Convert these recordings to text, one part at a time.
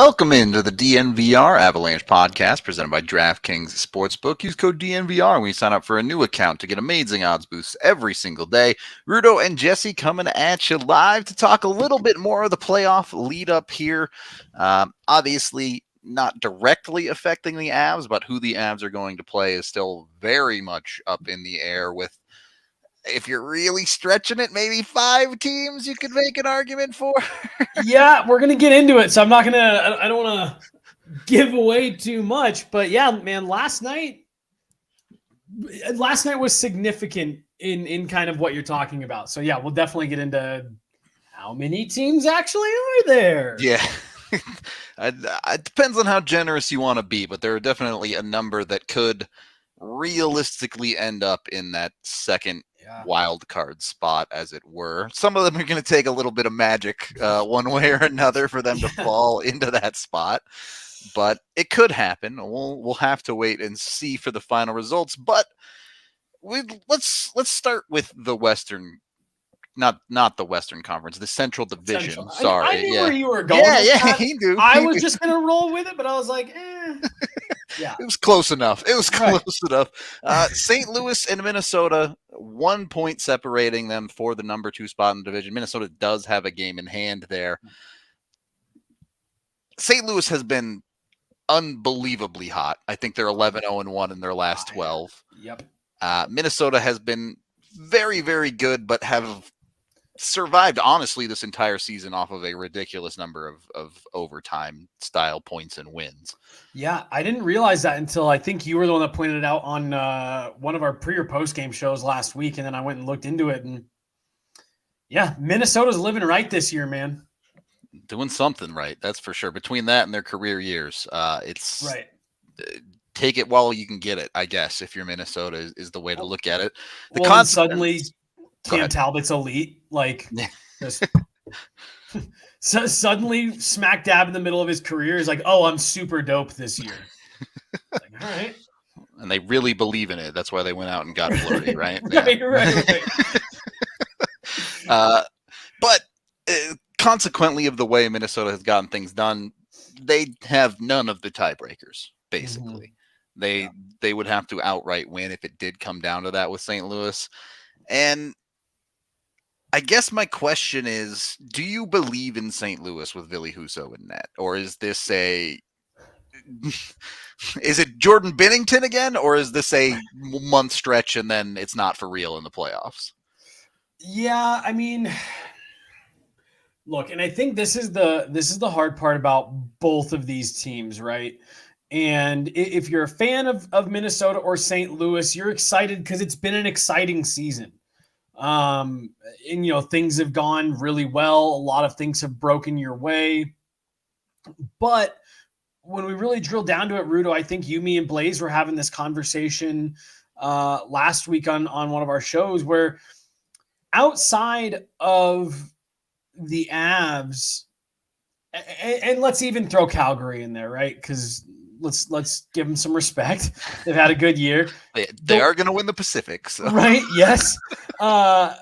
Welcome into the DNVR Avalanche podcast presented by DraftKings Sportsbook. Use code DNVR when you sign up for a new account to get amazing odds boosts every single day. Rudo and Jesse coming at you live to talk a little bit more of the playoff lead up here. Obviously, not directly affecting the Avs, but who the Avs are going to play is still very much up in the air with, if you're really stretching it, maybe 5 teams you could make an argument for. Yeah, we're going to get into it. So I don't want to give away too much, but yeah, man, last night was significant in kind of what you're talking about. So yeah, we'll definitely get into how many teams actually are there. Yeah. It depends on how generous you want to be, but there are definitely a number that could realistically end up in that second wild card spot, as it were. Some of them are going to take a little bit of magic one way or another for them to fall into that spot, but it could happen. We'll have to wait and see for the final results. But let's start with the Western. Not the Western Conference, the Central Division. Central. Sorry, I knew where you were going. Yeah, he knew. I was just gonna roll with it, but I was like, yeah. It was close enough. Close enough. St. Louis and Minnesota, 1 point separating them for the number 2 spot in the division. Minnesota does have a game in hand there. St. Louis has been unbelievably hot. I think they're 11-0-1 in their last 12. Yep. Minnesota has been very, very good, but have survived, honestly, this entire season off of a ridiculous number of overtime style points and wins. Yeah, I didn't realize that until I think you were the one that pointed it out on one of our pre or post game shows last week, and then I went and looked into it, and yeah, Minnesota's living right this year, man. Doing something right, that's for sure. Between that and their career years, it's right. Take it while you can get it, I guess, if you're Minnesota is the way to look at it. Suddenly Cam Talbot's elite, like just so suddenly smack dab in the middle of his career is like, oh, I'm super dope this year. Like, all right. And they really believe in it. That's why they went out and got Fleury, right? right. But consequently of the way Minnesota has gotten things done, they have none of the tiebreakers, basically. Mm-hmm. They would have to outright win if it did come down to that with St. Louis. And I guess my question is, do you believe in St. Louis with Ville Husso in net? Or is this is it Jordan Binnington again? Or is this a month stretch and then it's not for real in the playoffs? Yeah, I mean, look, and I think this is the hard part about both of these teams, right? And if you're a fan of Minnesota or St. Louis, you're excited because it's been an exciting season. And, things have gone really well. A lot of things have broken your way. But when we really drill down to it, Rudo, I think you, me, and Blaze were having this conversation last week on one of our shows where outside of the Avs, and let's even throw Calgary in there, right? Because let's give them some respect. They've had a good year. They are going to win the Pacific, so. Right? Yes. The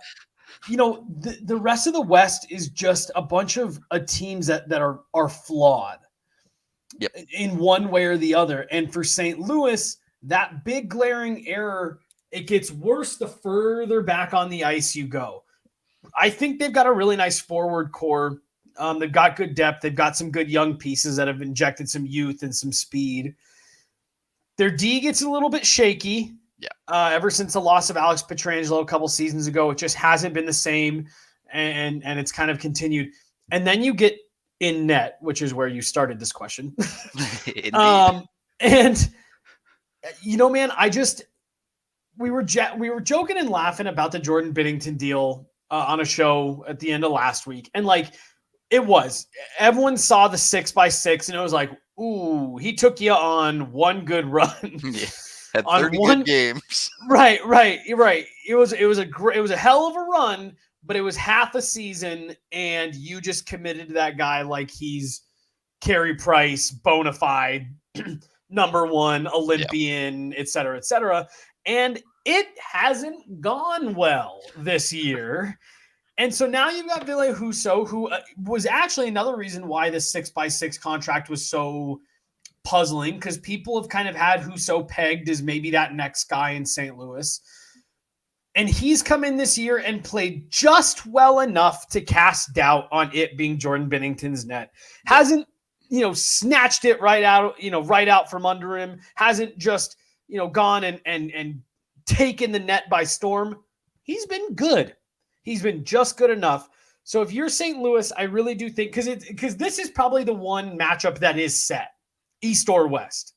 rest of the West is just a bunch of teams that are flawed. Yep. In one way or the other. And for St. Louis, that big glaring error, it gets worse the further back on the ice you go. I think they've got a really nice forward core. They've got good depth. They've got some good young pieces that have injected some youth and some speed. Their D gets a little bit shaky. Yeah. Ever since the loss of Alex Pietrangelo a couple seasons ago, it just hasn't been the same, and it's kind of continued. And then you get in net, which is where you started this question. And man, we were joking and laughing about the Jordan Binnington deal on a show at the end of last week, and everyone saw the 6x6 and it was like, ooh, he took you on one good run. Yeah. Had 30 good games. Right. It was a hell of a run, but it was half a season and you just committed to that guy like he's Carey Price, bona fide, number 1 Olympian, et cetera. And it hasn't gone well this year. And so now you've got Ville Husso, who was actually another reason why the 6x6 contract was so puzzling, because people have kind of had Husso pegged as maybe that next guy in St. Louis. And he's come in this year and played just well enough to cast doubt on it being Jordan Binnington's net. Hasn't, snatched it right out from under him. Hasn't just, gone and taken the net by storm. He's been good. He's been just good enough. So if you're St. Louis, I really do think, because this is probably the one matchup that is set, East or West.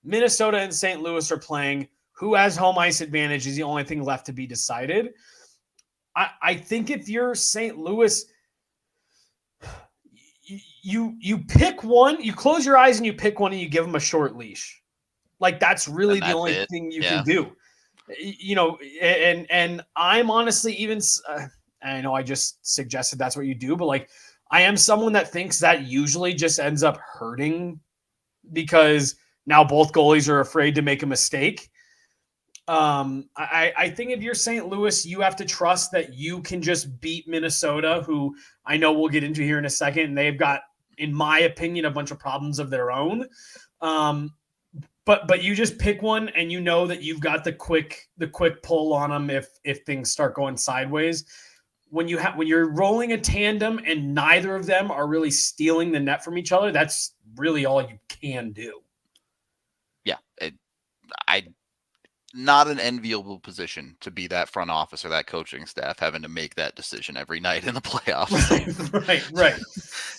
Minnesota and St. Louis are playing. Who has home ice advantage is the only thing left to be decided. I think if you're St. Louis, you pick one, you close your eyes and you pick one and you give them a short leash. Like, that's really the only thing you can do. And I'm honestly even, I know I just suggested that's what you do, but like, I am someone that thinks that usually just ends up hurting, because now both goalies are afraid to make a mistake. I think if you're St. Louis, you have to trust that you can just beat Minnesota, who I know we'll get into here in a second. And they've got, in my opinion, a bunch of problems of their own. But you just pick one, and you know that you've got the quick pull on them if things start going sideways. When you're rolling a tandem and neither of them are really stealing the net from each other, that's really all you can do. Yeah, not an enviable position to be that front office or that coaching staff, having to make that decision every night in the playoffs. Right.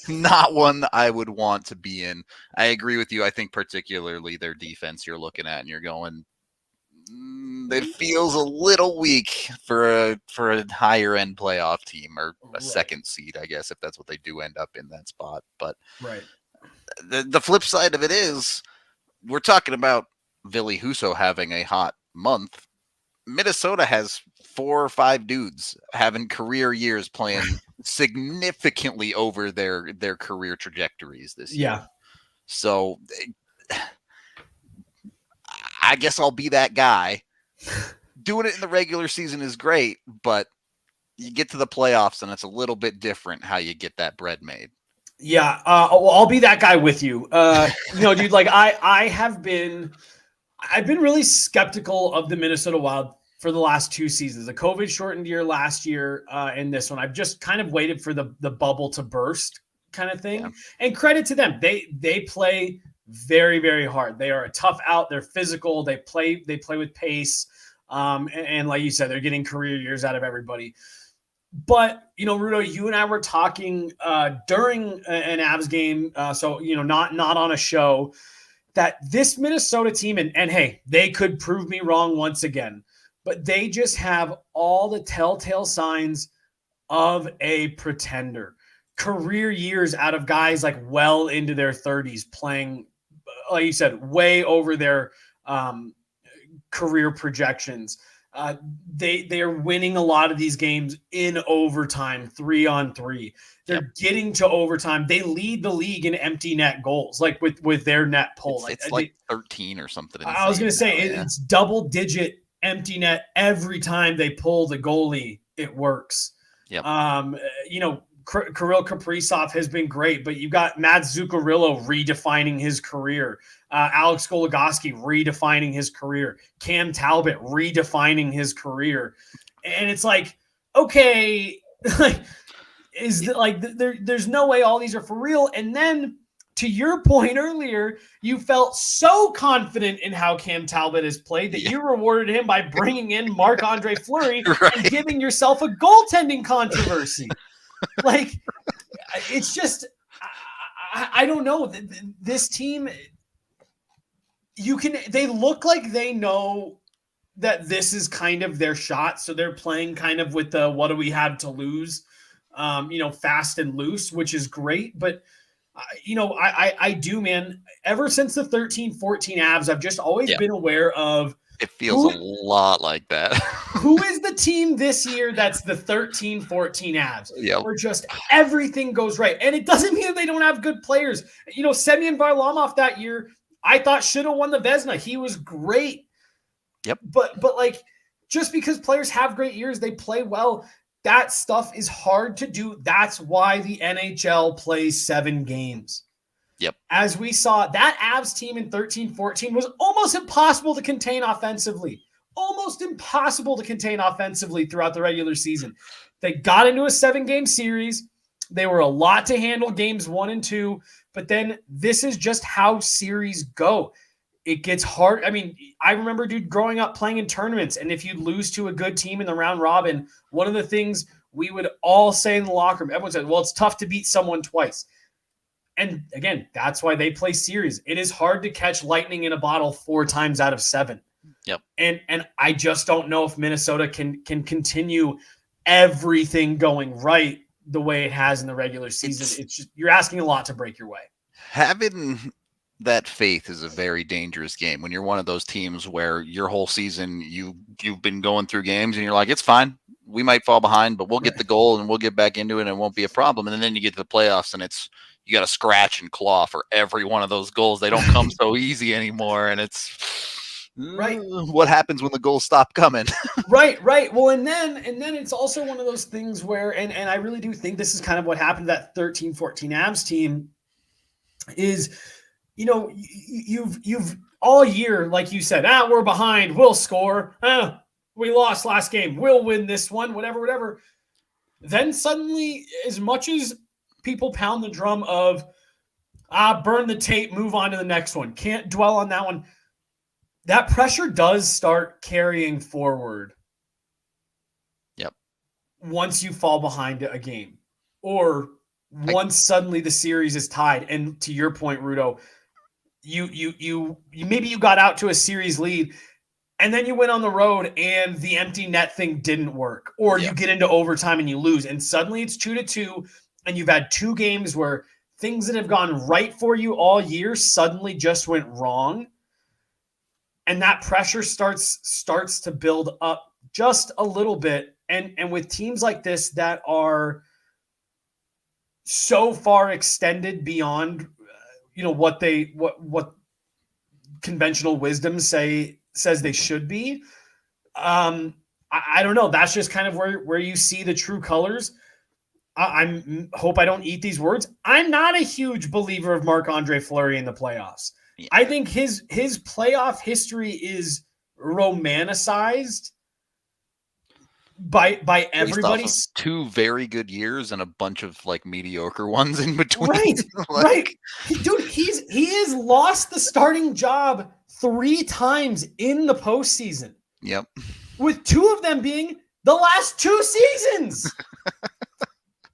Not one I would want to be in. I agree with you. I think particularly their defense you're looking at and you're going, it feels a little weak for a higher end playoff team, or a second seed, I guess, if that's what they do end up in that spot. But the flip side of it is, we're talking about Ville Husso having a hot month. Minnesota has 4 or 5 dudes having career years playing significantly over their career trajectories this year. So I guess I'll be that guy. Doing it in the regular season is great, but you get to the playoffs and it's a little bit different how you get that bread made. Yeah. Well, I'll be that guy with you. Dude, like I've been really skeptical of the Minnesota Wild for the last 2 seasons. The COVID shortened year last year, and this one. I've just kind of waited for the bubble to burst, kind of thing. Yeah. And credit to them. They play very, very hard. They are a tough out. They're physical. They play with pace. And like you said, they're getting career years out of everybody. But, Rudo, you and I were talking during an Avs game, so, not on a show, that this Minnesota team, and hey, they could prove me wrong once again, but they just have all the telltale signs of a pretender. Career years out of guys like well into their 30s playing, like you said, way over their career projections. They are winning a lot of these games in overtime, 3-on-3. They're getting to overtime. They lead the league in empty net goals, like with their net pull. It's like 13 or something. I was going to say it's double digit empty net every time they pull the goalie. It works. Yep. Kirill Kaprizov has been great, but you've got Matt Zuccarello redefining his career. Alex Goligoski redefining his career. Cam Talbot redefining his career. And it's like, okay, there's no way all these are for real. And then to your point earlier, you felt so confident in how Cam Talbot has played that you rewarded him by bringing in Marc-Andre Fleury and giving yourself a goaltending controversy. Like, it's just, I don't know. This team, they look like they know that this is kind of their shot. So they're playing kind of with the, what do we have to lose, fast and loose, which is great. But, I do, man, ever since the 13-14 Avs, I've just always been aware of, it feels a lot like that. Who is the team this year that's the 13-14 Avs? Where just everything goes right. And it doesn't mean they don't have good players. Semyon Varlamov that year, I thought should have won the Vezina. He was great. Yep. But like, just because players have great years, they play well. that stuff is hard to do. That's why the NHL plays 7 games. Yep. As we saw, that Avs team in 13-14 was almost impossible to contain offensively. Almost impossible to contain offensively throughout the regular season. They got into a 7-game series. They were a lot to handle games 1 and 2, but then this is just how series go. It gets hard. I mean, I remember, dude, growing up playing in tournaments, and if you lose to a good team in the round robin, one of the things we would all say in the locker room, everyone said, well, it's tough to beat someone twice. And again, that's why they play series. It is hard to catch lightning in a bottle 4 times out of 7. Yep. And I just don't know if Minnesota can continue everything going right the way it has in the regular season. It's just, you're asking a lot to break your way. Having that faith is a very dangerous game when you're one of those teams where your whole season you've been going through games and you're like, it's fine. We might fall behind, but we'll get the goal and we'll get back into it and it won't be a problem. And then you get to the playoffs and you got to scratch and claw for every one of those goals. They don't come so easy anymore. And it's right. What happens when the goals stop coming? Right. Well, and then it's also one of those things where, and I really do think this is kind of what happened to that 13-14 Avs team is, you know, you've all year, like you said, we're behind, we'll score. We lost last game, we'll win this one, whatever. Then suddenly, as much as people pound the drum of burn the tape, move on to the next one, can't dwell on that one, that pressure does start carrying forward. Yep. Once you fall behind a game, or once suddenly the series is tied. And to your point, Rudo, you maybe you got out to a series lead and then you went on the road and the empty net thing didn't work, or you get into overtime and you lose, and suddenly it's 2-2 and you've had 2 games where things that have gone right for you all year suddenly just went wrong. And that pressure starts to build up just a little bit. And with teams like this that are so far extended beyond, what conventional wisdom says they should be. I don't know. That's just kind of where you see the true colors. I hope I don't eat these words. I'm not a huge believer of Marc-Andre Fleury in the playoffs. Yeah. I think his playoff history is romanticized by everybody. 2 very good years and a bunch of like mediocre ones in between. Right, right. Dude, he has lost the starting job 3 times in the postseason. Yep. With 2 of them being the last 2 seasons.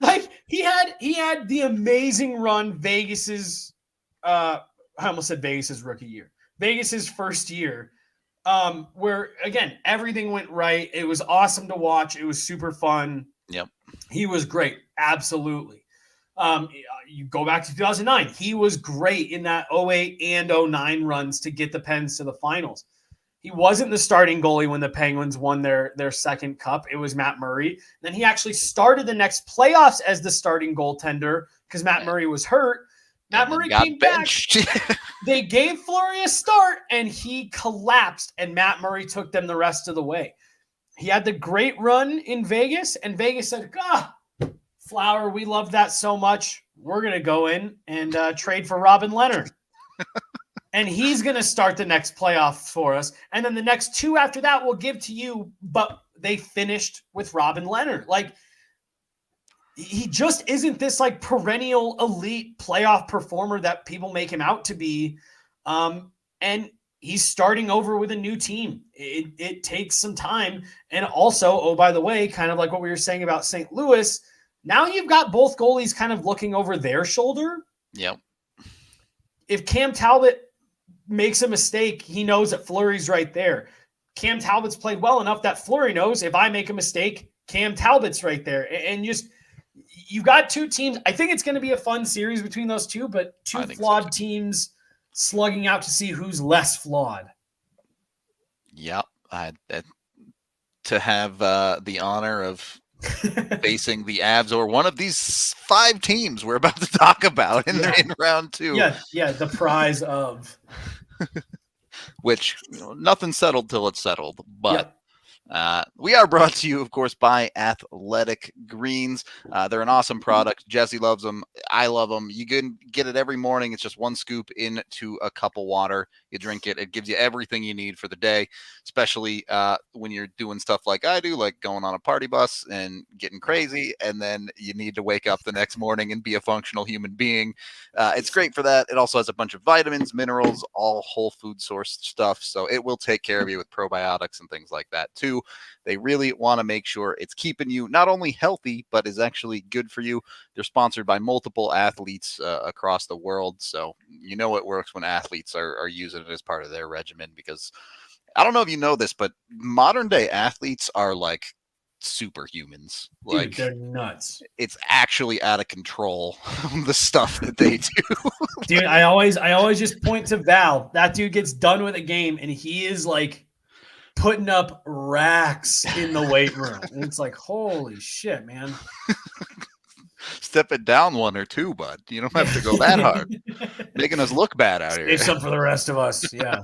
Like he had the amazing run Vegas's I almost said Vegas's rookie year. Vegas's first year. Where again, everything went right. It was awesome to watch. It was super fun. Yep. He was great. Absolutely. You go back to 2009. He was great in that 08 and 09 runs to get the Pens to the finals. He wasn't the starting goalie when the Penguins won their second cup. It was Matt Murray. Then he actually started the next playoffs as the starting goaltender because Matt Murray was hurt. Matt Murray came benched. Back. They gave Fleury a start, and he collapsed, and Matt Murray took them the rest of the way. He had the great run in Vegas, and Vegas said, Flower, we love that so much. We're going to go in and trade for Robin Leonard. And he's going to start the next playoff for us. And then the next 2 after that we'll give to you, but they finished with Robin Leonard. Like, he just isn't this like perennial elite playoff performer that people make him out to be. And he's starting over with a new team. It takes some time. And also, oh, by the way, kind of like what we were saying about St. Louis, now you've got both goalies kind of looking over their shoulder. Yep. If Cam Talbot makes a mistake, he knows that Fleury's right there. Cam Talbot's played well enough that Fleury knows if I make a mistake, Cam Talbot's right there. And just, you've got 2 teams. I think it's going to be a fun series between those 2, but 2 flawed teams slugging out to see who's less flawed. Yep. To have the honor of facing the Avs or one of these 5 teams we're about to talk about in round 2. Yeah, the prize of which nothing's settled till it's settled, but We are brought to you, of course, by Athletic Greens. They're an awesome product. Jesse loves them. I love them. You can get it every morning. It's just one scoop into a cup of water. You drink it. It gives you everything you need for the day, especially when you're doing stuff like I do, like going on a party bus and getting crazy, and then you need to wake up the next morning and be a functional human being. It's great for that. It also has a bunch of vitamins, minerals, all whole food source stuff, so it will take care of you with probiotics and things like that, too. They really want to make sure it's keeping you not only healthy, but is actually good for you. They're sponsored by multiple athletes across the world. So you know it works when athletes are using it as part of their regimen, because I don't know if you know this, but modern day athletes are like superhumans. Dude, Like, they're nuts. It's actually out of control, the stuff that they do. Dude, I always just point to Val. That dude gets done with a game and he is like putting up racks in the weight room. And it's like, holy shit, man. Step it down one or two, bud. You don't have to go that hard. Making us look bad out here. Save some for the rest of us. Yeah.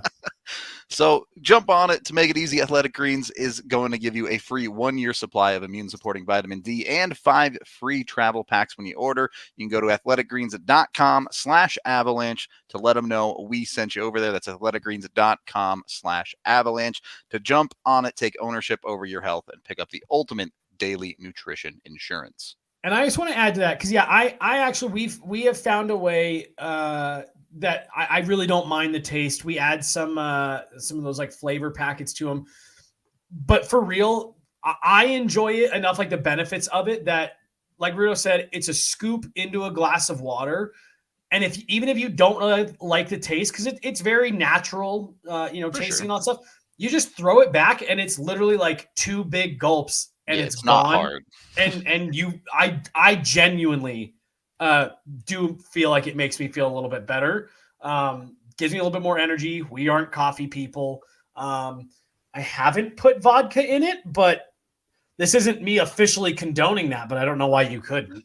So jump on it to make it easy. Athletic Greens is going to give you a free 1-year supply of immune-supporting vitamin D and 5 free travel packs when you order. You can go to athleticgreens.com/avalanche to let them know we sent you over there. That's athleticgreens.com/avalanche to jump on it, take ownership over your health, and pick up the ultimate daily nutrition insurance. And I just want to add to that because, yeah, I actually we have found a way that I really don't mind the taste. We add some of those like flavor packets to them, but for real, I enjoy it enough, like the benefits of it, that, like Rudo said, it's a scoop into a glass of water. And even if you don't really like the taste, because it's very natural, tasting and all that stuff, you just throw it back and it's literally like 2 big gulps and it's not gone. hard. And I genuinely do feel like it makes me feel a little bit better. Gives me a little bit more energy. We aren't coffee people. I haven't put vodka in it, but this isn't me officially condoning that, but I don't know why you couldn't.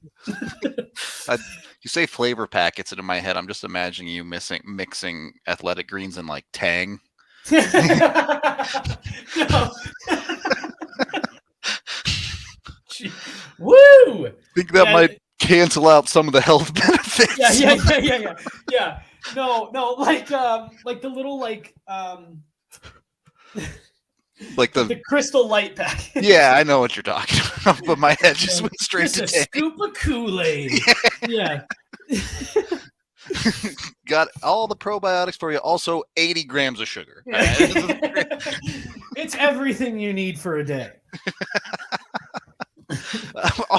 You say flavor packets, and in my head, I'm just imagining you mixing Athletic Greens and like Tang. No. Woo! I think that might cancel out some of the health benefits. Yeah. No, like the little like the Crystal Light pack. Yeah, I know what you're talking about, but my head just went straight to Tang. Scoop of Kool-Aid. Yeah. Got all the probiotics for you. Also, 80 grams of sugar. Yeah. It's everything you need for a day.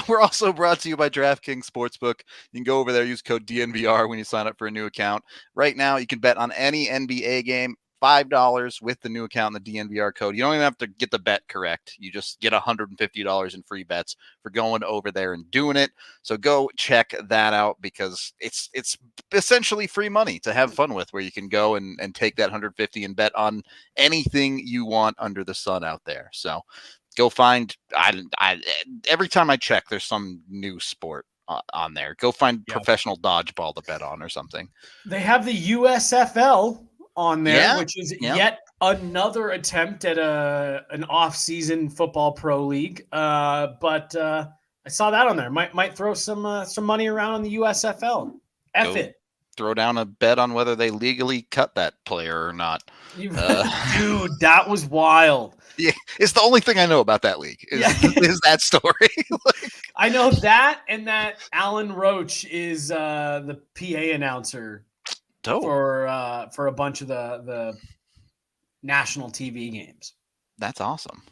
We're also brought to you by DraftKings Sportsbook. You can go over there, use code DNVR when you sign up for a new account. Right now, you can bet on any NBA game, $5 with the new account and the DNVR code. You don't even have to get the bet correct. You just get $150 in free bets for going over there and doing it. So go check that out, because it's essentially free money to have fun with, where you can go and take that $150 and bet on anything you want under the sun out there. So go find, every time I check, there's some new sport on there. Go find professional dodgeball to bet on or something. They have the USFL on there, which is yet another attempt at an off-season football pro league. But I saw that on there. Might throw some money around on the USFL. It. Throw down a bet on whether they legally cut that player or not. Dude, that was wild. Yeah, it's the only thing I know about that league is that story. I know that, and that Alan Roach is the PA announcer for a bunch of the national TV games. That's awesome.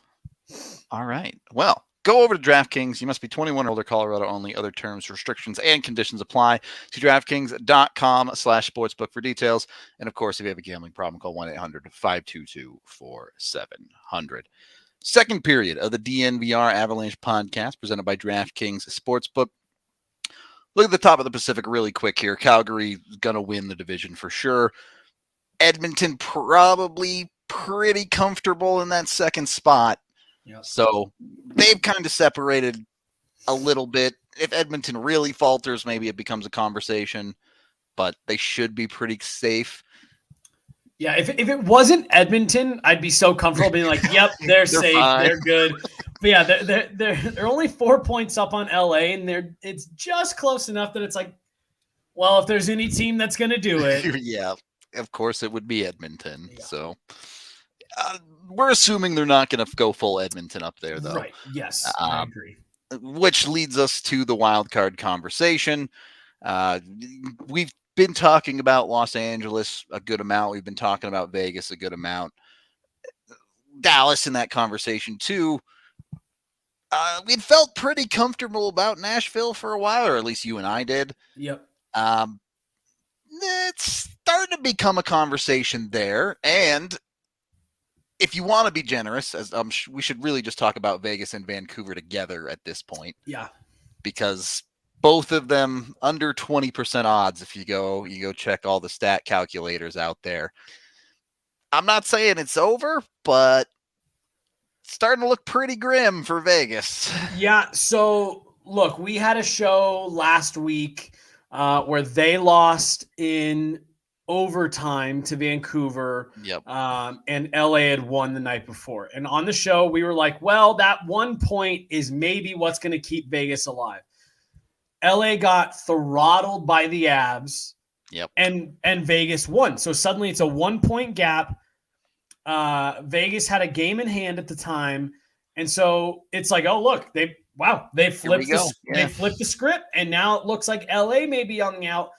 All right. Well, go over to DraftKings. You must be 21 or older, Colorado only. Other terms, restrictions, and conditions apply. See DraftKings.com/sportsbook for details. And of course, if you have a gambling problem, call 1-800-522-4700. Second period of the DNVR Avalanche podcast presented by DraftKings Sportsbook. Look at the top of the Pacific really quick here. Calgary is going to win the division for sure. Edmonton probably pretty comfortable in that second spot. Yep. So they've kind of separated a little bit. If Edmonton really falters, maybe it becomes a conversation, but they should be pretty safe. Yeah, if it wasn't Edmonton, I'd be so comfortable being like, "Yep, they're safe, fine. they're good." But yeah, they're only 4 points up on LA, and it's just close enough that it's like, well, if there's any team that's going to do it, Yeah, of course it would be Edmonton. Yeah. So we're assuming they're not going to go full Edmonton up there, though. Right? Yes, I agree. Which leads us to the wild card conversation. We've been talking about Los Angeles a good amount. We've been talking about Vegas a good amount. Dallas in that conversation too. We'd felt pretty comfortable about Nashville for a while, or at least you and I did. Yep. It's starting to become a conversation there. And if you want to be generous, as we should really just talk about Vegas and Vancouver together at this point. Yeah. Because both of them under 20% odds if you go check all the stat calculators out there. I'm not saying it's over, but it's starting to look pretty grim for Vegas. Yeah, so look, we had a show last week where they lost in overtime to Vancouver. Yep. And LA had won the night before. And on the show, we were like, well, that 1 point is maybe what's going to keep Vegas alive. LA got throttled by the Avs. Yep. And Vegas won. So suddenly it's a 1 point gap. Vegas had a game in hand at the time. And so it's like, oh, look, they flipped they flipped the script, and now it looks like LA may be on the out.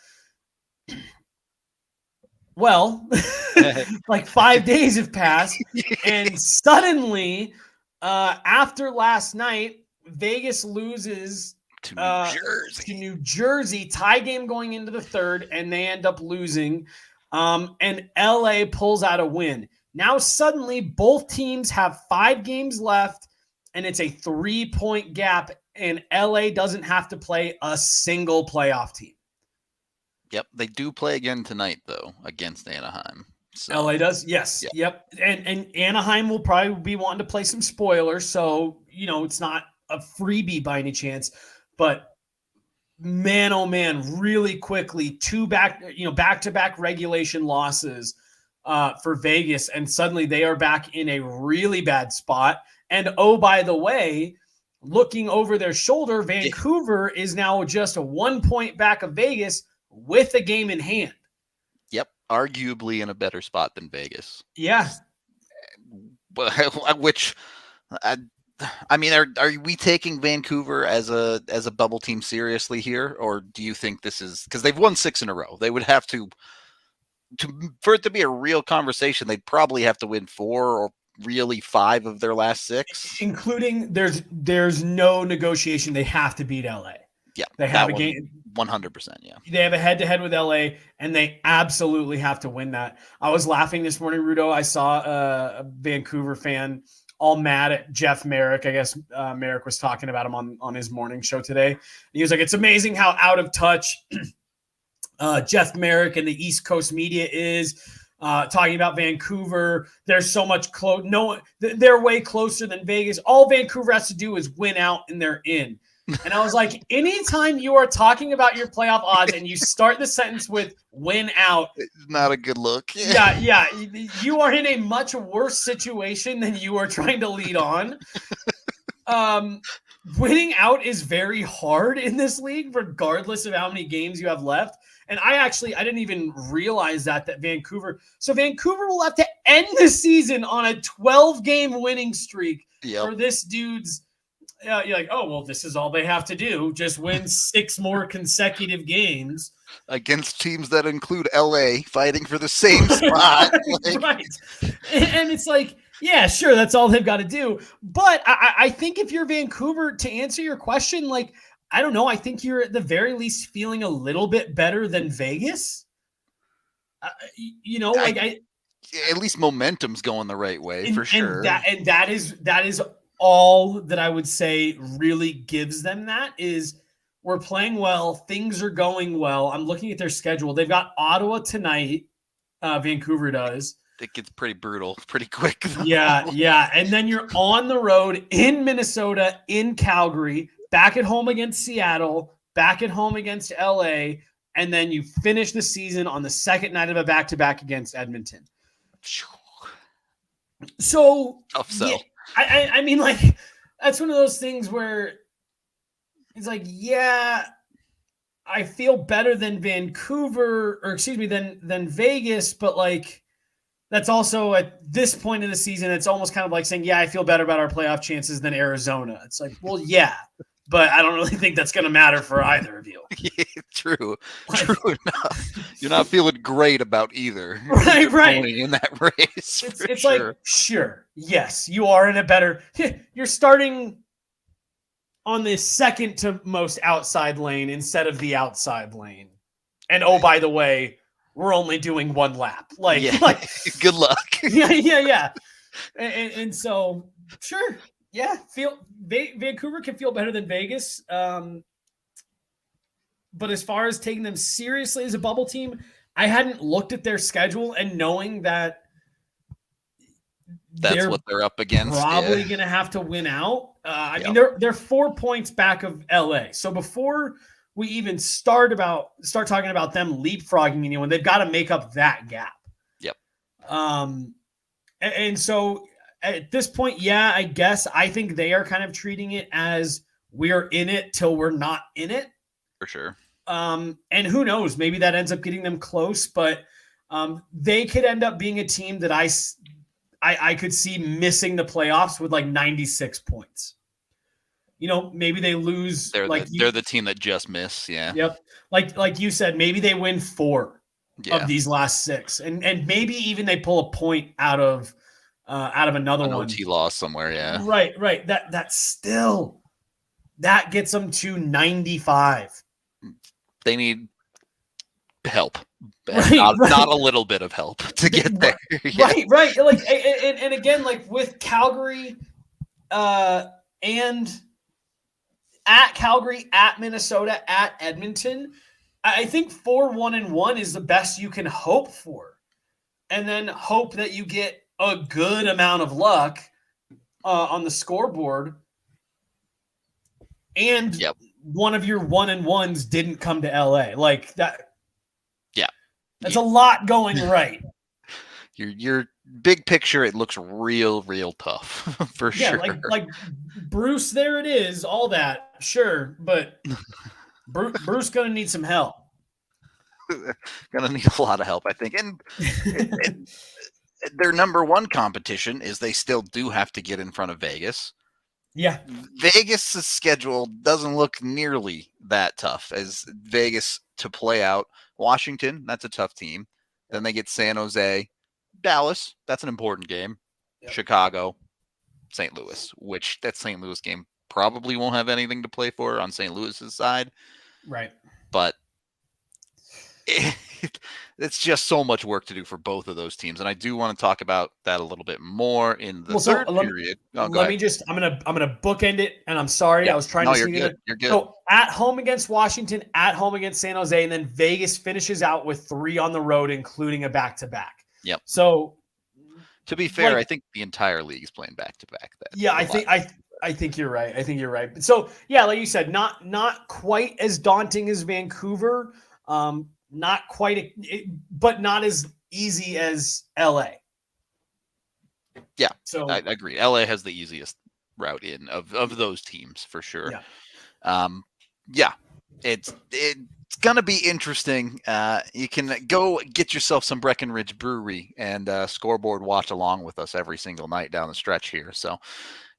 Well, like 5 days have passed, and suddenly, after last night, Vegas loses to New Jersey, tie game going into the third, and they end up losing. And LA pulls out a win. Now suddenly, both teams have 5 games left, and it's a 3 point gap, and LA doesn't have to play a single playoff team. Yep, they do play again tonight, though, against Anaheim. So. LA does, yes. Yep. And Anaheim will probably be wanting to play some spoilers, so, it's not a freebie by any chance. But, man, oh, man, really quickly, 2 back-to-back regulation losses for Vegas, and suddenly they are back in a really bad spot. And, oh, by the way, looking over their shoulder, Vancouver is now just a 1 point back of Vegas with a game in hand. Yep, arguably in a better spot than Vegas. Yeah. Which, I mean, are we taking Vancouver as a bubble team seriously here, or do you think this is because they've won 6 in a row? They would have to for it to be a real conversation. They'd probably have to win 4 or really 5 of their last 6, including there's no negotiation. They have to beat LA. Yeah, they have a game 100%. Yeah, they have a head-to-head with LA, and they absolutely have to win that. I was laughing this morning, Rudo. I saw a Vancouver fan all mad at Jeff Merrick. I guess Merrick was talking about him on his morning show today. And he was like, "It's amazing how out of touch Jeff Merrick and the East Coast media is." Talking about Vancouver, there's so much close. No, they're way closer than Vegas. All Vancouver has to do is win out, and they're in. And I was like, anytime you are talking about your playoff odds and you start the sentence with win out, it's not a good look. Yeah. You are in a much worse situation than you are trying to lead on. Winning out is very hard in this league, regardless of how many games you have left. And I didn't even realize that Vancouver will have to end the season on a 12-game winning streak for this dude's. You're like, oh, well, this is all they have to do. Just win 6 more consecutive games. Against teams that include LA fighting for the same spot. Right. And it's like, yeah, sure, that's all they've got to do. But I think if you're Vancouver, to answer your question, like, I don't know, I think you're at the very least feeling a little bit better than Vegas. At least momentum's going the right way, for sure. And that is all that I would say really gives them that is we're playing well. Things are going well. I'm looking at their schedule. They've got Ottawa tonight. Vancouver does. It gets pretty brutal pretty quick, though. Yeah. And then you're on the road in Minnesota, in Calgary, back at home against Seattle, back at home against LA, and then you finish the season on the second night of a back-to-back against Edmonton. So Tough sell. yeah, I mean, like, that's one of those things where it's like, yeah, I feel better than Vancouver, or excuse me, than Vegas, but like that's also at this point of the season, it's almost kind of like saying, yeah, I feel better about our playoff chances than Arizona. It's like, well, yeah, but I don't really think that's going to matter for either of you. Yeah, true enough. You're not feeling great about either. Right, right. In that race. It's sure. like, sure, yes, you are in a better. You're starting on the second to most outside lane instead of the outside lane. And oh, by the way, we're only doing one lap. Like, yeah. like Good luck. yeah. And so, sure, yeah, Vancouver can feel better than Vegas. But as far as taking them seriously as a bubble team, I hadn't looked at their schedule and knowing that that's what they're up against. Probably going to have to win out. I mean, they're 4 points back of LA. So before we even start talking about them leapfrogging anyone, they've got to make up that gap. Yep. And so at this point, yeah, I guess I think they are kind of treating it as we're in it till we're not in it. For sure. And who knows, maybe that ends up getting them close, but they could end up being a team that I could see missing the playoffs with like 96 points. You know, maybe they lose. They're the team that just missed. Yeah. Yep. Like you said, maybe they win 4 of these last 6, and maybe even they pull a point out of another one. OT loss somewhere. Yeah. Right. That still gets them to 95. They need help. Not a little bit of help to get there. Right. Like, and again, like with Calgary, and at Calgary, at Minnesota, at Edmonton, I think 4-1-1 is the best you can hope for, and then hope that you get a good amount of luck on the scoreboard, and one of your 1-1s didn't come to LA like that. That's a lot going right. Your big picture, it looks real tough for sure. Like Bruce, there it is, all that, sure, but Bruce gonna need some help. Gonna need a lot of help, I think. And their number one competition is they still do have to get in front of Vegas. Yeah. Vegas' schedule doesn't look nearly that tough as Vegas to play out. Washington, that's a tough team. Then they get San Jose, Dallas, that's an important game. Yep. Chicago, St. Louis, which that St. Louis game probably won't have anything to play for on St. Louis's side. Right. But it's just so much work to do for both of those teams, and I do want to talk about that a little bit more in the third period. I'm gonna bookend it, and I'm sorry, I was trying to. You're good. So at home against Washington, at home against San Jose, and then Vegas finishes out with 3 on the road, including a back-to-back. Yep. So to be fair, I think the entire league is playing back-to-back. Yeah, I think you're right. I think you're right. So yeah, like you said, not quite as daunting as Vancouver. Not quite, but not as easy as LA. Yeah, so I agree. LA has the easiest route in of those teams for sure. Yeah. It's gonna be interesting. You can go get yourself some Breckenridge Brewery and scoreboard watch along with us every single night down the stretch here. So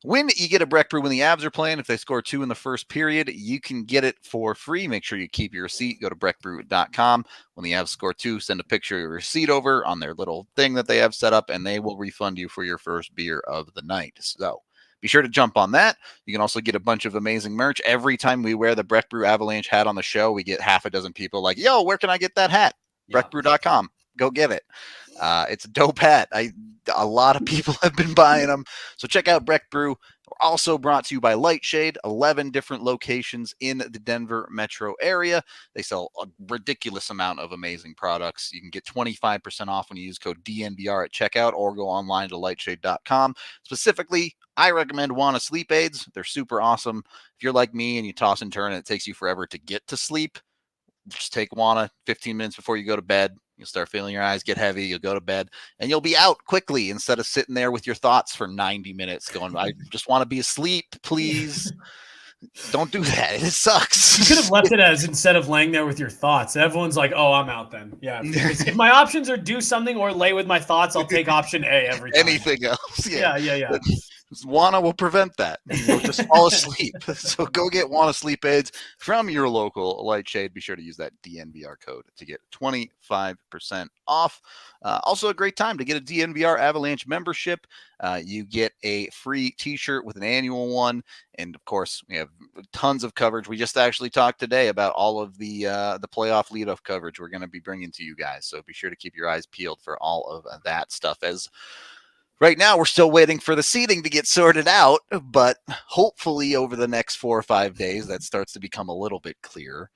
when you get a Breck Brew when the Avs are playing, if they score 2 in the first period, you can get it for free. Make sure you keep your receipt. Go to breckbrew.com. When the Avs score 2, send a picture of your receipt over on their little thing that they have set up, and they will refund you for your first beer of the night. So be sure to jump on that. You can also get a bunch of amazing merch. Every time we wear the Breck Brew Avalanche hat on the show, we get half a dozen people like, yo, where can I get that hat? Breckbrew.com. Go get it. It's a dope hat. A lot of people have been buying them. So check out Breck Brew. We're also brought to you by Lightshade, 11 different locations in the Denver metro area. They sell a ridiculous amount of amazing products. You can get 25% off when you use code DNVR at checkout or go online to lightshade.com. Specifically, I recommend Wana sleep aids. They're super awesome. If you're like me and you toss and turn and it takes you forever to get to sleep, just take Wana 15 minutes before you go to bed. You'll start feeling your eyes get heavy. You'll go to bed and you'll be out quickly instead of sitting there with your thoughts for 90 minutes going, I just want to be asleep, please. Don't do that. It sucks. You could have left it as instead of laying there with your thoughts. Everyone's like, oh, I'm out then. Yeah. If my options are do something or lay with my thoughts, I'll take option A every time. Anything else. Yeah. Wana will prevent that. You'll just fall asleep. So go get Wana sleep aids from your local Light Shade. Be sure to use that DNVR code to get 25% off. Also a great time to get a DNVR Avalanche membership. You get a free t-shirt with an annual one. And of course, we have tons of coverage. We just actually talked today about all of the playoff leadoff coverage we're going to be bringing to you guys. So be sure to keep your eyes peeled for all of that stuff. As right now, we're still waiting for the seating to get sorted out, but hopefully over the next 4 or 5 days, that starts to become a little bit clearer.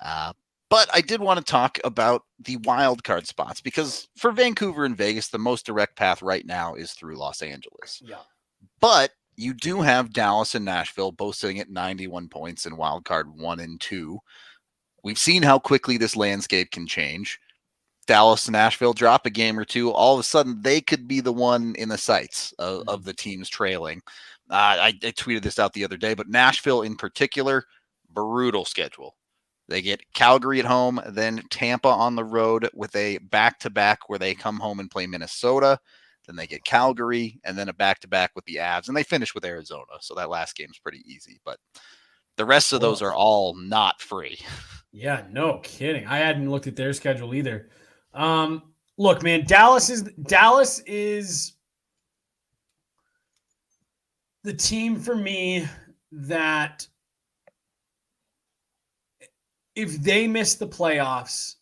But I did want to talk about the wild card spots because for Vancouver and Vegas, the most direct path right now is through Los Angeles. Yeah. But you do have Dallas and Nashville both sitting at 91 points in wild card 1 and 2. We've seen how quickly this landscape can change. Dallas and Nashville drop a game or two, all of a sudden they could be the one in the sights of the teams trailing. I tweeted this out the other day, but Nashville in particular, brutal schedule. They get Calgary at home, then Tampa on the road with a back-to-back where they come home and play Minnesota. Then they get Calgary, and then a back-to-back with the Avs, and they finish with Arizona. So that last game's pretty easy, but the rest of those are all not free. Yeah, no kidding. I hadn't looked at their schedule either. Look, man, Dallas is the team for me that if they miss the playoffs,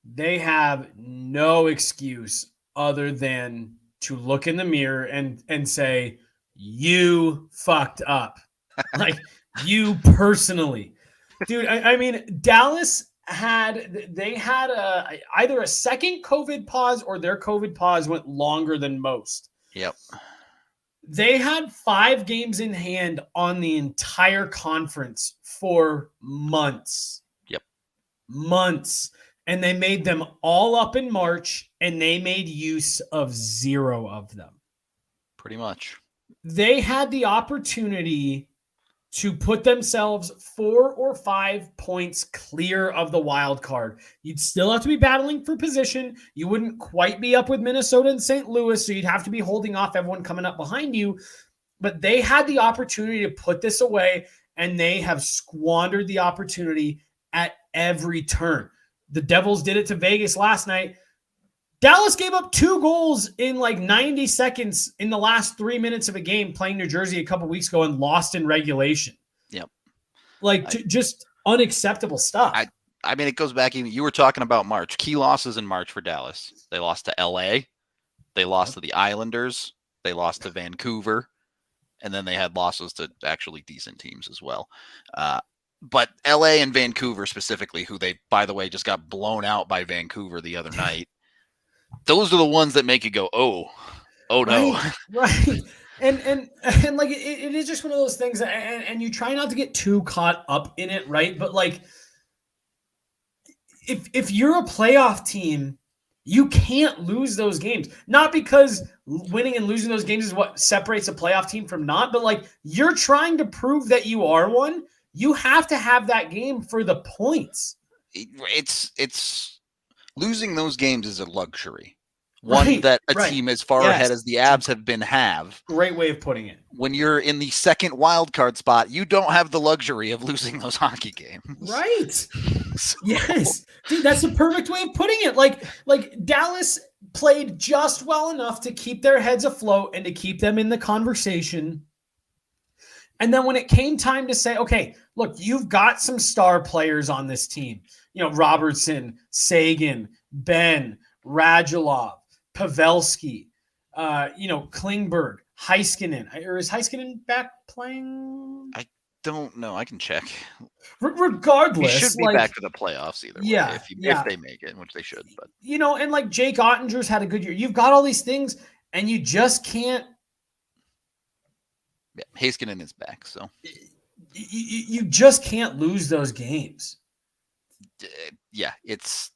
they have no excuse other than to look in the mirror and say, you fucked up. Like, you personally. Dude, I mean, Dallas had either a second COVID pause or their COVID pause went longer than most. Yep. They had 5 games in hand on the entire conference for months. Yep. Months. And they made them all up in March, and they made use of 0 of them. Pretty much. They had the opportunity to put themselves 4 or 5 points clear of the wild card. You'd still have to be battling for position. You wouldn't quite be up with Minnesota and St. Louis, so you'd have to be holding off everyone coming up behind you. But they had the opportunity to put this away, and they have squandered the opportunity at every turn. The Devils did it to Vegas last night. Dallas gave up 2 goals in like 90 seconds in the last 3 minutes of a game playing New Jersey a couple weeks ago and lost in regulation. Yep. Like just unacceptable stuff. I mean, it goes back even. You were talking about March. Key losses in March for Dallas. They lost to LA. They lost to the Islanders. They lost to Vancouver. And then they had losses to actually decent teams as well. But LA and Vancouver specifically, who they, by the way, just got blown out by Vancouver the other night. Those are the ones that make you go, oh no. Right. And like it is just one of those things, and you try not to get too caught up in it, right? But like if you're a playoff team, you can't lose those games. Not because winning and losing those games is what separates a playoff team from not, but like you're trying to prove that you are one. You have to have that game for the points. It's losing those games is a luxury. One that a team as far ahead as the Avs have been have. Great way of putting it. When you're in the second wild card spot, you don't have the luxury of losing those hockey games. Right. So. Yes. Dude, that's the perfect way of putting it. Like Dallas played just well enough to keep their heads afloat and to keep them in the conversation. And then when it came time to say, okay, look, you've got some star players on this team. You know, Robertson, Sagan, Ben, Radulov, Pavelski, Klingberg, Heiskanen. Or is Heiskanen back playing? I don't know. I can check. Regardless. He should be back for the playoffs either way, if they make it, which they should. But and like Jake Ottinger's had a good year. You've got all these things, and you just can't. Yeah, Heiskanen is back, so. You just can't lose those games. Yeah, it's...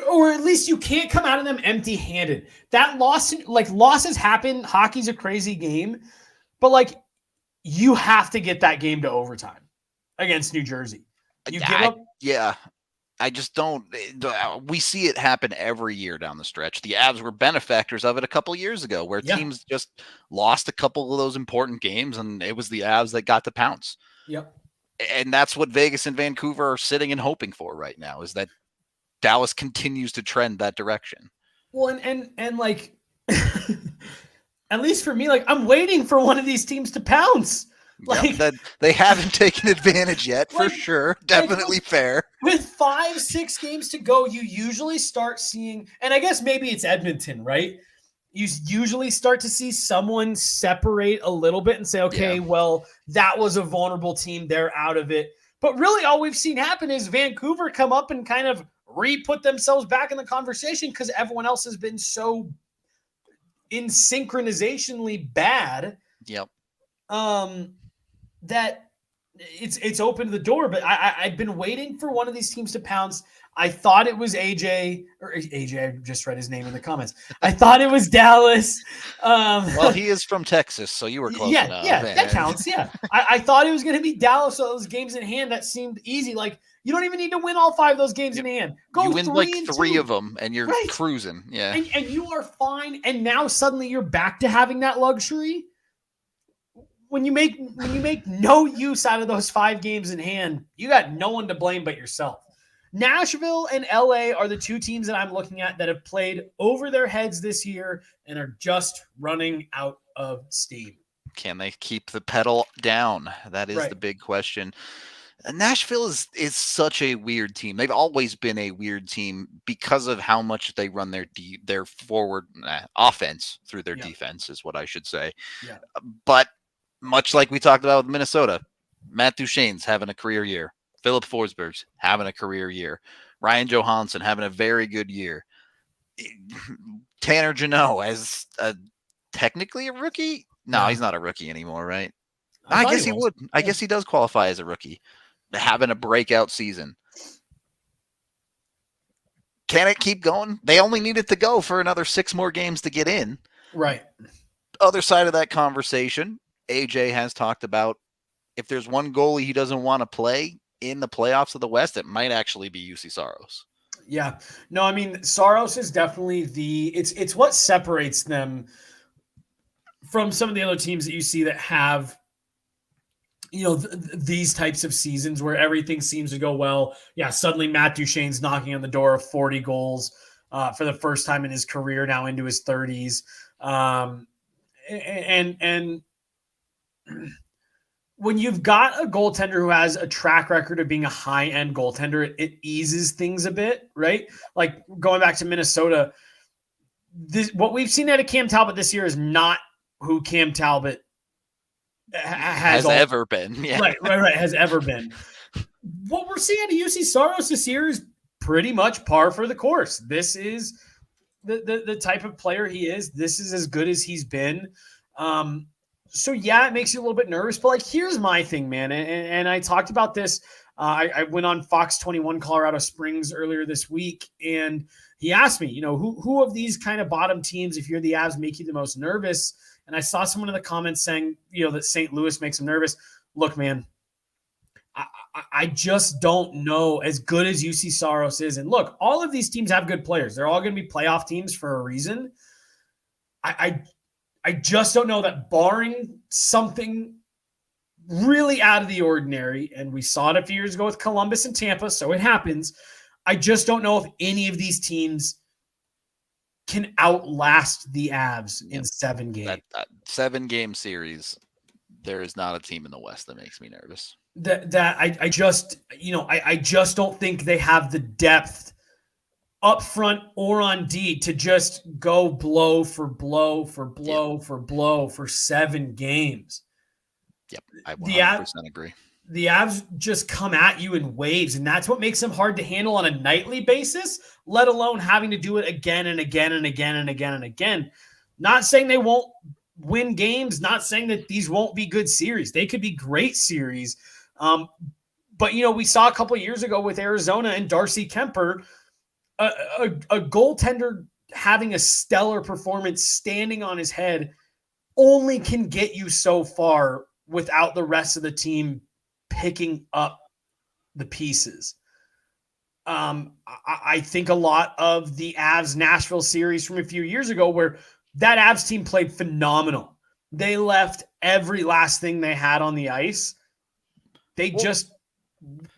or at least you can't come out of them empty-handed. That loss, like losses happen. Hockey's a crazy game, but like you have to get that game to overtime against New Jersey. You give up. Yeah. I just don't. We see it happen every year down the stretch. The Avs were benefactors of it a couple years ago, where teams just lost a couple of those important games, and it was the Avs that got the pounce. Yep. And that's what Vegas and Vancouver are sitting and hoping for right now, is that Dallas continues to trend that direction. Well, and like, at least for me, like I'm waiting for one of these teams to pounce. Like that they haven't taken advantage yet, for sure. Definitely fair. With 5-6 games to go, you usually start seeing, and I guess maybe it's Edmonton, right? You usually start to see someone separate a little bit and say, okay, well, that was a vulnerable team. They're out of it. But really all we've seen happen is Vancouver come up and kind of re-put themselves back in the conversation because everyone else has been so in synchronizationally bad. Yep. That it's opened the door, but I've been waiting for one of these teams to pounce. I thought it was AJ. I just read his name in the comments. I thought it was Dallas. Well, he is from Texas, so you were close enough. Yeah, that counts. Yeah, I thought it was going to be Dallas. So those games in hand that seemed easy. Like you don't even need to win all 5 of those games in hand. You win like 3 of them, and you're cruising. Yeah, and you are fine. And now suddenly you're back to having that luxury. When you make no use out of those 5 games in hand, you got no one to blame but yourself. Nashville and LA are the 2 teams that I'm looking at that have played over their heads this year and are just running out of steam. Can they keep the pedal down? That is the big question. Nashville is such a weird team. They've always been a weird team because of how much they run their forward offense through their defense, is what I should say. Yeah. But much like we talked about with Minnesota, Matt Duchene's having a career year. Philip Forsberg's having a career year. Ryan Johansson having a very good year. Tanner Jeannot as technically a rookie. No, he's not a rookie anymore, right? I guess he would. I guess he does qualify as a rookie. Having a breakout season. Can it keep going? They only need it to go for another 6 more games to get in. Right. Other side of that conversation, AJ has talked about if there's one goalie he doesn't want to play in the playoffs of the West, it might actually be UC Saros. Yeah. No, I mean, Saros is definitely it's what separates them from some of the other teams that you see that have, these types of seasons where everything seems to go well. Yeah. Suddenly Matt Duchene's knocking on the door of 40 goals for the first time in his career, now into his 30s. And when you've got a goaltender who has a track record of being a high-end goaltender, it eases things a bit, right? Like going back to Minnesota, what we've seen out of Cam Talbot this year is not who Cam Talbot has ever been. Yeah. Right. Has ever been. What we're seeing out of UC Saros this year is pretty much par for the course. This is the type of player he is. This is as good as he's been. So yeah, it makes you a little bit nervous, but like, here's my thing, man. And I talked about this. I went on Fox 21 Colorado Springs earlier this week, and he asked me, who of these kind of bottom teams, if you're the Avs, make you the most nervous? And I saw someone in the comments saying, that St. Louis makes him nervous. Look, man, I just don't know, as good as UC Saros is. And look, all of these teams have good players. They're all going to be playoff teams for a reason. I just don't know that, barring something really out of the ordinary, and we saw it a few years ago with Columbus and Tampa, so it happens. I just don't know if any of these teams can outlast the Avs in 7 games. That 7-game series, there is not a team in the West that makes me nervous. I just don't think they have the depth up front or on D to just go blow for blow for blow for blow for 7 games. Yep, I 100% agree. The Avs just come at you in waves, and that's what makes them hard to handle on a nightly basis, let alone having to do it again and again and again and again and again. Not saying they won't win games, not saying that these won't be good series. They could be great series. But, we saw a couple of years ago with Arizona and Darcy Kemper, a goaltender having a stellar performance standing on his head only can get you so far without the rest of the team picking up the pieces. I think a lot of the Avs Nashville series from a few years ago, where that Avs team played phenomenal. They left every last thing they had on the ice. They just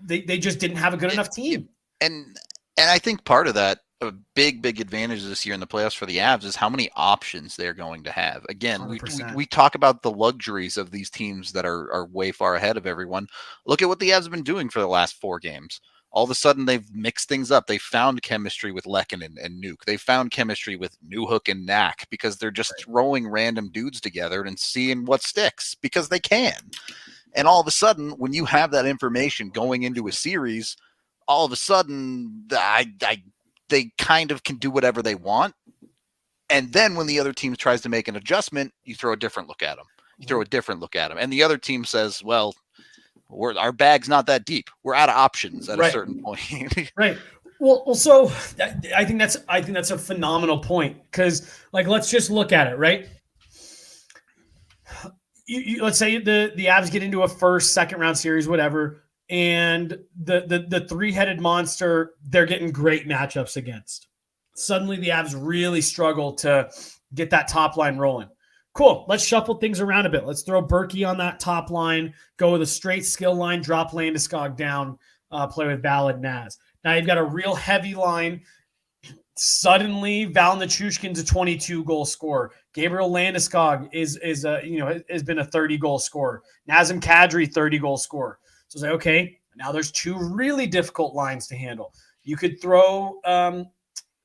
didn't have a good enough team. And I think part of that, a big advantage this year in the playoffs for the Avs is how many options they're going to have. Again, we talk about the luxuries of these teams that are way far ahead of everyone. Look at what the Avs have been doing for the last 4 games. All of a sudden, they've mixed things up. They found chemistry with Lehkonen and Nuke. They found chemistry with Newhook and Knack because they're just throwing random dudes together and seeing what sticks because they can. And all of a sudden, when you have that information going into a series, all of a sudden, they kind of can do whatever they want. And then when the other team tries to make an adjustment, you throw a different look at them. And the other team says, well, our bag's not that deep. We're out of options at a certain point. Right. Well, so I think that's a phenomenal point, because let's just look at it, right? Let's say the Avs get into a first, second round series, whatever, and the 3-headed monster they're getting great matchups against. Suddenly the Avs really struggle to get that top line rolling. Cool. Let's shuffle things around a bit. Let's throw Berkey on that top line, go with a straight skill line, drop Landeskog down, play with Ballard Naz. Now you've got a real heavy line. Suddenly, Val Nichushkin's a 22-goal scorer. Gabriel Landeskog has been a 30-goal scorer. Nazem Kadri, 30-goal scorer. So it's like, okay, now there's 2 really difficult lines to handle. You could throw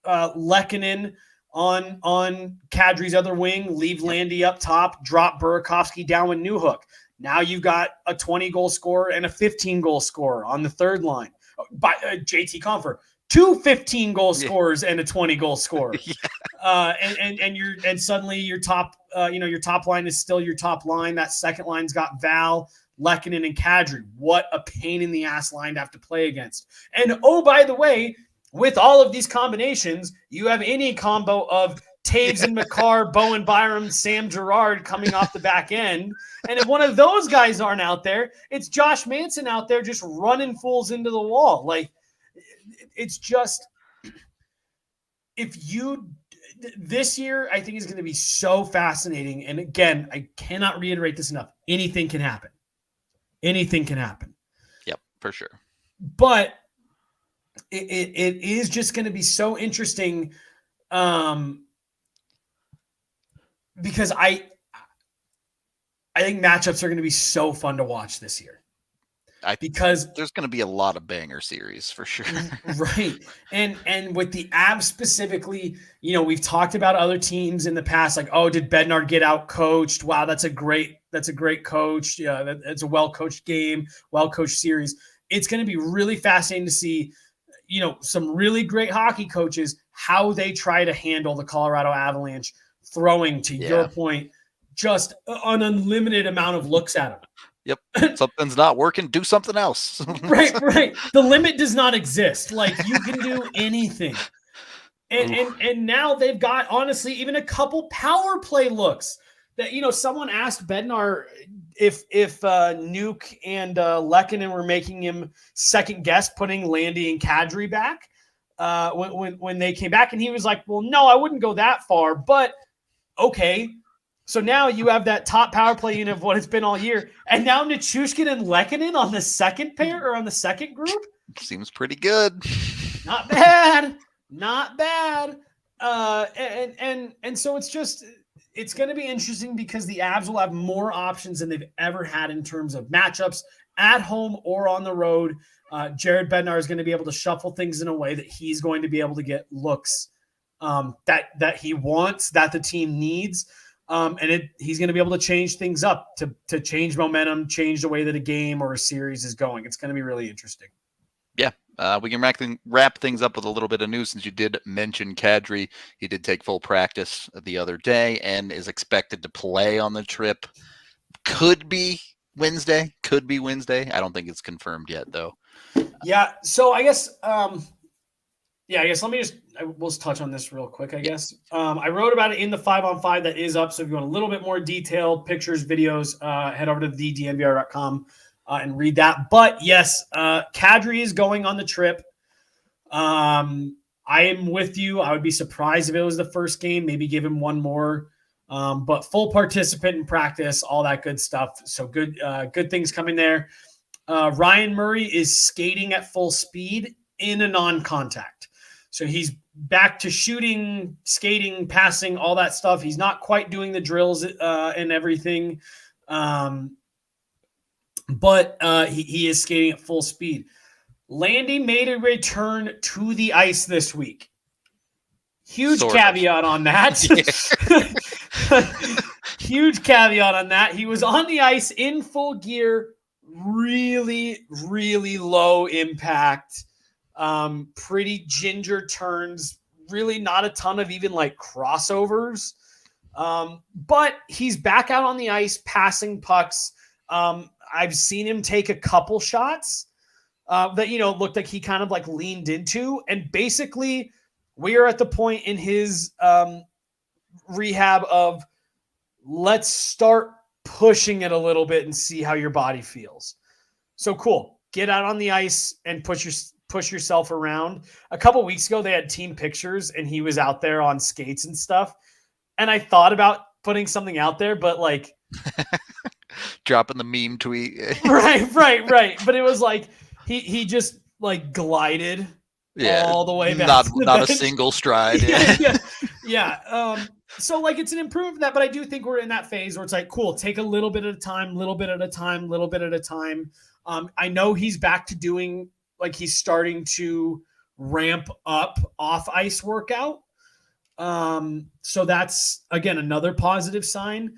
Lehkonen on Kadri's other wing, leave Landy up top, drop Burakovsky down with Newhook. Now you've got a 20-goal scorer and a 15-goal scorer on the third line. By JT Compher, 2 15-goal scorers and a 20-goal scorer. And suddenly your top line is still your top line. That second line's got Val, Lehkonen, and Kadri. What a pain in the ass line to have to play against. And oh, by the way, with all of these combinations, you have any combo of Taves and McCarr, Bowen Byram, Sam Girard coming off the back end. And if one of those guys aren't out there, it's Josh Manson out there just running fools into the wall. It's just, this year, I think is going to be so fascinating. And again, I cannot reiterate this enough. Anything can happen. Anything can happen. Yep, for sure. But it is just going to be so interesting, because I think matchups are going to be so fun to watch this year. Because there's going to be a lot of banger series for sure. Right. And with the Avs specifically, we've talked about other teams in the past, like, oh, did Bednar get out coached? Wow, that's a great coach. Yeah, it's a well-coached game, well-coached series. It's going to be really fascinating to see, some really great hockey coaches, how they try to handle the Colorado Avalanche throwing, to your point, just an unlimited amount of looks at them. Yep. Something's not working. Do something else. Right. The limit does not exist. You can do anything. And now they've got, honestly, even a couple power play looks that, someone asked Bednar if Nuke and Lehkonen were making him second guess putting Landy and Kadri back when they came back. And he was like, well, no, I wouldn't go that far, but okay. So now you have that top power play unit of what it's been all year. And now Nichushkin and Lehkonen on the second pair or on the second group? Seems pretty good. Not bad. Not bad. And so it's going to be interesting because the Avs will have more options than they've ever had in terms of matchups at home or on the road. Jared Bednar is going to be able to shuffle things in a way that he's going to be able to get looks that he wants, that the team needs. He's going to be able to change things up to change momentum, change the way that a game or a series is going. It's going to be really interesting. Yeah. We can wrap things up with a little bit of news, since you did mention Kadri. He did take full practice the other day and is expected to play on the trip. Could be Wednesday. I don't think it's confirmed yet, though. Yeah. So I guess Yeah, I guess we'll just touch on this real quick, I guess. I wrote about it in the 5-on-5 that is up. So if you want a little bit more detail, pictures, videos, head over to thednvr.com and read that. But yes, Kadri is going on the trip. I am with you. I would be surprised if it was the first game, maybe give him one more. But full participant in practice, all that good stuff. So good things coming there. Ryan Murray is skating at full speed in a non-contact. So he's back to shooting, skating, passing, all that stuff. He's not quite doing the drills and everything. But he is skating at full speed. Landy made a return to the ice this week. Huge caveat on that. Huge caveat on that. He was on the ice in full gear, really, really low impact, pretty ginger turns, really not a ton of even like crossovers. But he's back out on the ice passing pucks. I've seen him take a couple shots that, looked like he kind of like leaned into. And basically we are at the point in his rehab of let's start pushing it a little bit and see how your body feels. So cool. Get out on the ice and push yourself around. A couple weeks ago, they had team pictures and he was out there on skates and stuff. And I thought about putting something out there, but like dropping the meme tweet. right. But it was like, he just like glided all the way back. Not a single stride. Yeah. So like it's an improvement for that, but I do think we're in that phase where it's like, cool, take a little bit at a time. I know he's back to doing like he's starting to ramp up off ice workout. So that's again another positive sign.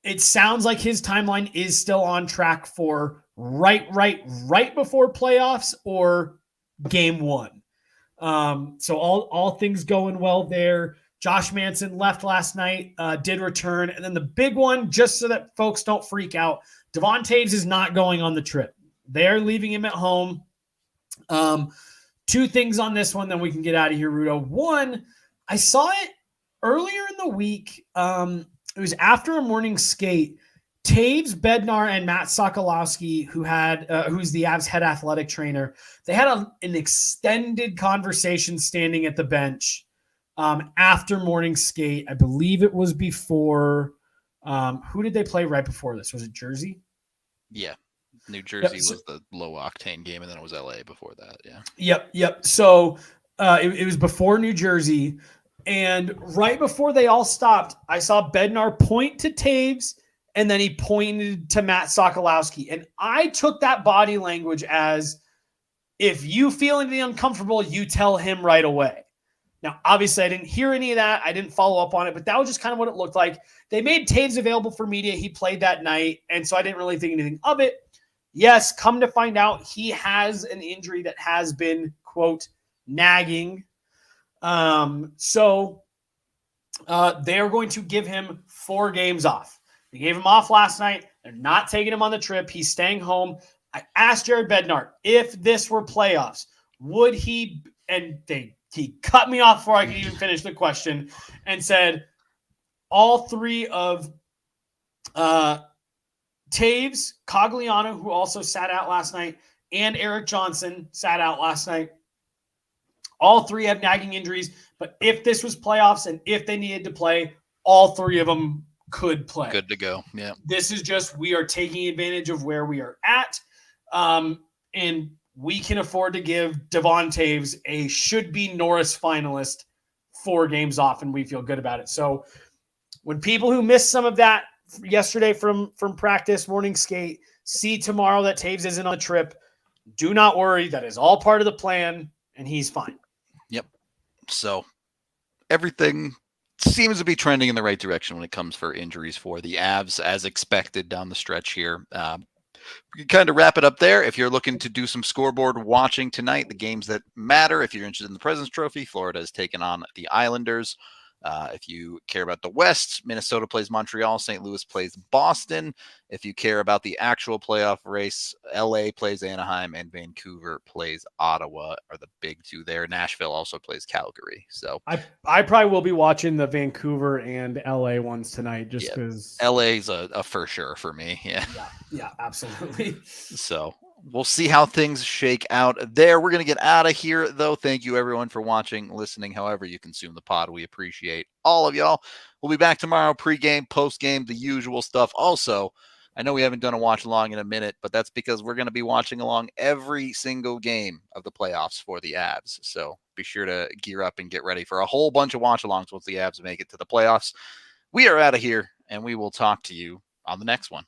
It sounds like his timeline is still on track for right before playoffs or game one. So all things going well there. Josh Manson left last night, did return. And then the big one, just so that folks don't freak out, Devon Toews is not going on the trip. They're leaving him at home. Two things on this one, then we can get out of here, Rudo. One, I saw it earlier in the week. It was after a morning skate. Toews, Bednar, and Matt Sokolowski, who's the Avs head athletic trainer, they had an extended conversation standing at the bench after morning skate. I believe it was before. Who did they play right before this? Was it Jersey? Yeah. New Jersey was the low octane game, and then it was LA before that. Yeah. Yep. So it was before New Jersey. And right before they all stopped, I saw Bednar point to Toews, and then he pointed to Matt Sokolowski. And I took that body language as, if you feel anything uncomfortable, you tell him right away. Now, obviously, I didn't hear any of that. I didn't follow up on it, but that was just kind of what it looked like. They made Toews available for media. He played that night, and so I didn't really think anything of it. Yes, come to find out, he has an injury that has been, quote, nagging. So they're going to give him 4 games off. They gave him off last night. They're not taking him on the trip. He's staying home. I asked Jared Bednar, if this were playoffs, would he, and he cut me off before I could even finish the question and said, all 3 of Toews, Cogliano, who also sat out last night, and Eric Johnson sat out last night. All 3 have nagging injuries, but if this was playoffs and if they needed to play, all 3 of them could play. Good to go. Yeah. This is just, we are taking advantage of where we are at. And we can afford to give Devon Toews a should-be Norris finalist 4 games off, and we feel good about it. So when people who missed some of that yesterday from practice, morning skate, see tomorrow that Toews isn't on the trip, do not worry. That is all part of the plan, and he's fine. Yep. So everything seems to be trending in the right direction when it comes for injuries for the Avs, as expected down the stretch here. We can kind of wrap it up there. If you're looking to do some scoreboard watching tonight, the games that matter, if you're interested in the President's Trophy, Florida has taken on the Islanders. If you care about the West, Minnesota plays Montreal, St. Louis plays Boston. If you care about the actual playoff race, LA plays Anaheim and Vancouver plays Ottawa are the big two there. Nashville also plays Calgary. So I probably will be watching the Vancouver and LA ones tonight just because LA's a for sure for me. Yeah, absolutely. So we'll see how things shake out there. We're going to get out of here, though. Thank you, everyone, for watching, listening, however you consume the pod. We appreciate all of y'all. We'll be back tomorrow, pregame, postgame, the usual stuff. Also, I know we haven't done a watch along in a minute, but that's because we're going to be watching along every single game of the playoffs for the Avs. So be sure to gear up and get ready for a whole bunch of watch alongs once the Avs make it to the playoffs. We are out of here, and we will talk to you on the next one.